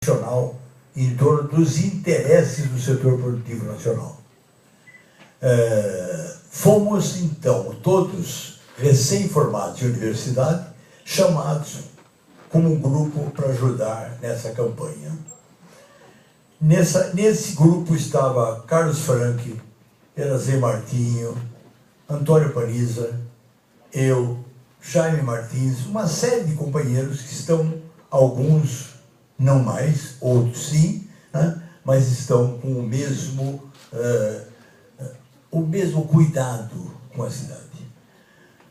nacional em torno dos interesses do setor produtivo nacional. Fomos, então, todos recém-formados de universidade, chamados como um grupo para ajudar nessa campanha. Nesse grupo estava Carlos Franck, Erazê Martinho, Antônio Paniza, eu, Jaime Martins, uma série de companheiros que estão, alguns não mais, outros sim, né? Mas estão com o mesmo cuidado com a cidade.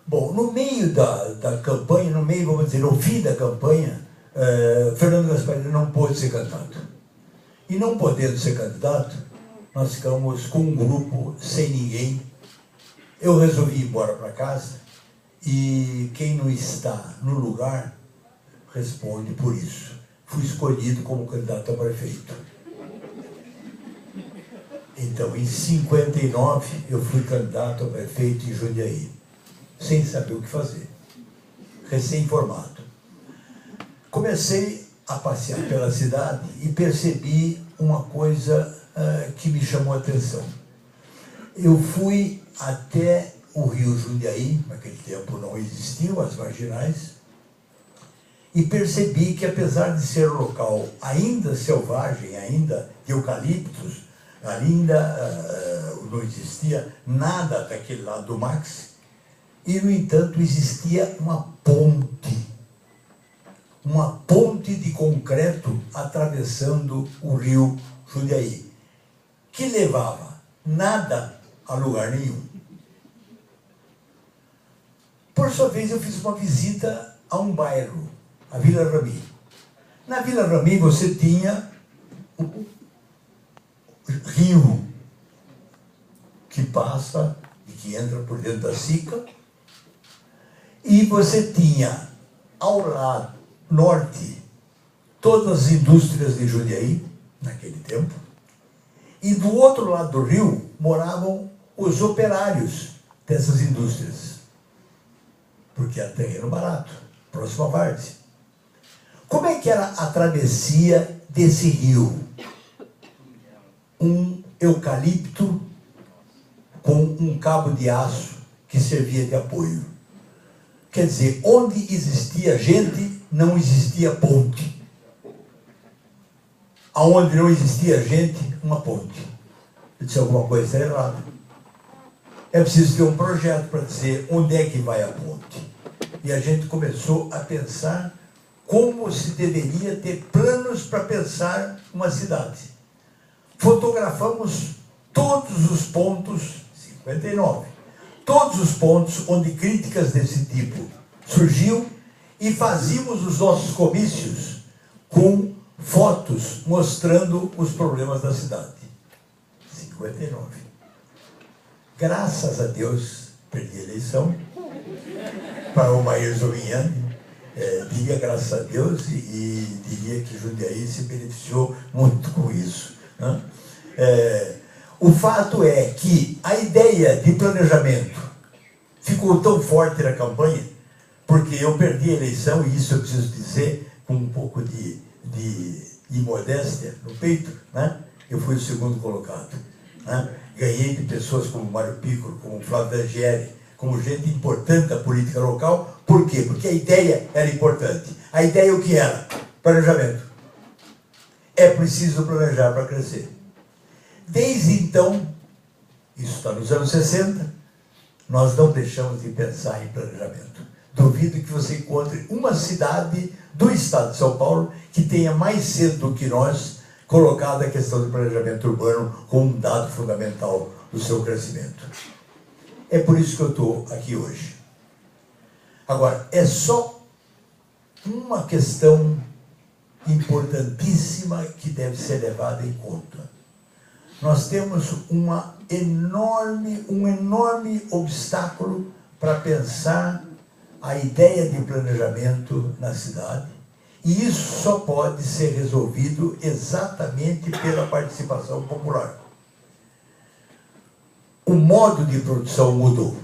Bom, no meio da campanha, vamos dizer, no fim da campanha, Fernando Gasparini não pôde ser candidato. E não podendo ser candidato, nós ficamos com um grupo sem ninguém. Eu resolvi ir embora para casa e quem não está no lugar responde por isso. Fui escolhido como candidato a prefeito. Então, em 59, eu fui candidato a prefeito em Jundiaí, sem saber o que fazer, recém-formado. Comecei a passear pela cidade e percebi uma coisa que me chamou a atenção. Eu fui até o rio Jundiaí, naquele tempo não existiam as marginais, e percebi que, apesar de ser um local ainda selvagem, ainda de eucaliptos, ainda não existia nada daquele lado do Max, e, no entanto, existia uma ponte de concreto atravessando o rio Jundiaí, que levava nada a lugar nenhum. Por sua vez, eu fiz uma visita a um bairro, a Vila Rami. Na Vila Rami você tinha o rio que passa e que entra por dentro da Sica, e você tinha ao lado norte todas as indústrias de Jundiaí, naquele tempo, e do outro lado do rio moravam os operários dessas indústrias, porque era terreno barato, próximo a Várzea. Como é que era a travessia desse rio? Um eucalipto com um cabo de aço que servia de apoio. Quer dizer, onde existia gente, não existia ponte. Aonde não existia gente, uma ponte. Eu disse, alguma coisa está errada. É preciso ter um projeto para dizer onde é que vai a ponte. E a gente começou a pensar como se deveria ter planos para pensar uma cidade. Fotografamos todos os pontos, 59, todos os pontos onde críticas desse tipo surgiam, e fazíamos os nossos comícios com fotos mostrando os problemas da cidade. 59. Graças a Deus, perdi a eleição para o Mair Zovignani. Diria graças a Deus e diria que Jundiaí se beneficiou muito com isso, né? O fato é que a ideia de planejamento ficou tão forte na campanha, porque eu perdi a eleição, e isso eu preciso dizer com um pouco de modéstia no peito, né? Eu fui o segundo colocado, né? Ganhei de pessoas como Mário Piccolo, como Flávio D'Angieri, como gente importante da política local. Por quê? Porque a ideia era importante. A ideia o que era? Planejamento. É preciso planejar para crescer. Desde então, isso está nos anos 60, nós não deixamos de pensar em planejamento. Duvido que você encontre uma cidade do estado de São Paulo que tenha mais cedo do que nós colocado a questão do planejamento urbano como um dado fundamental do seu crescimento. É por isso que eu estou aqui hoje. Agora, é só uma questão importantíssima que deve ser levada em conta. Nós temos um enorme obstáculo para pensar a ideia de planejamento na cidade, e isso só pode ser resolvido exatamente pela participação popular. O modo de produção mudou.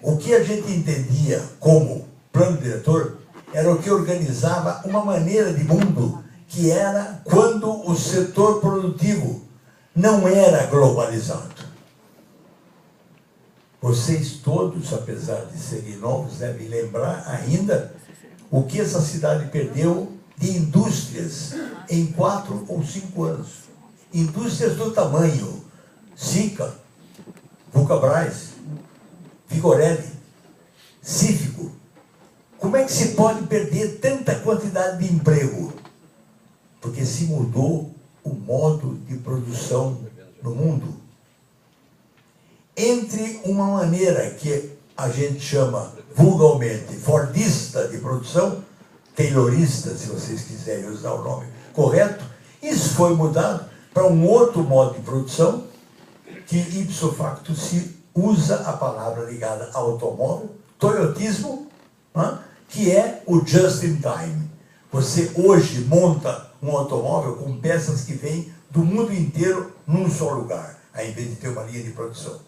O que a gente entendia como plano diretor era o que organizava uma maneira de mundo que era quando o setor produtivo não era globalizado. Vocês todos, apesar de serem novos, devem lembrar ainda o que essa cidade perdeu de indústrias em 4 ou 5 anos. Indústrias do tamanho Sica, Vulcabras, Vigorelli, Cífico. Como é que se pode perder tanta quantidade de emprego? Porque se mudou o modo de produção no mundo. Entre uma maneira que a gente chama vulgarmente fordista de produção, taylorista, se vocês quiserem usar o nome correto, isso foi mudado para um outro modo de produção, que ipso facto se usa a palavra ligada ao automóvel, toyotismo, que é o just in time. Você hoje monta um automóvel com peças que vêm do mundo inteiro num só lugar, ao invés de ter uma linha de produção.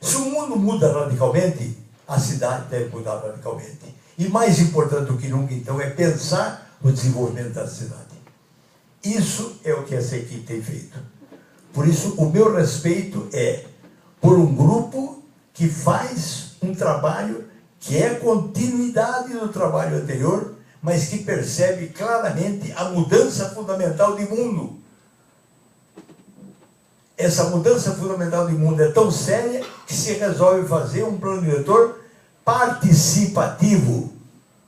Se o mundo muda radicalmente, a cidade deve mudar radicalmente. E mais importante do que nunca, então, é pensar no desenvolvimento da cidade. Isso é o que essa equipe tem feito. Por isso, o meu respeito é por um grupo que faz um trabalho que é continuidade do trabalho anterior, mas que percebe claramente a mudança fundamental de mundo. Essa mudança fundamental de mundo é tão séria que se resolve fazer um plano diretor participativo,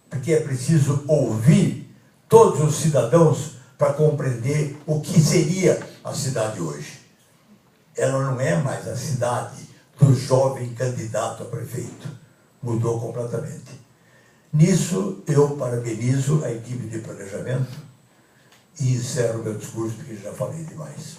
porque é preciso ouvir todos os cidadãos para compreender o que seria a cidade hoje. Ela não é mais a cidade do jovem candidato a prefeito. Mudou completamente. Nisso, eu parabenizo a equipe de planejamento e encerro meu discurso, porque já falei demais.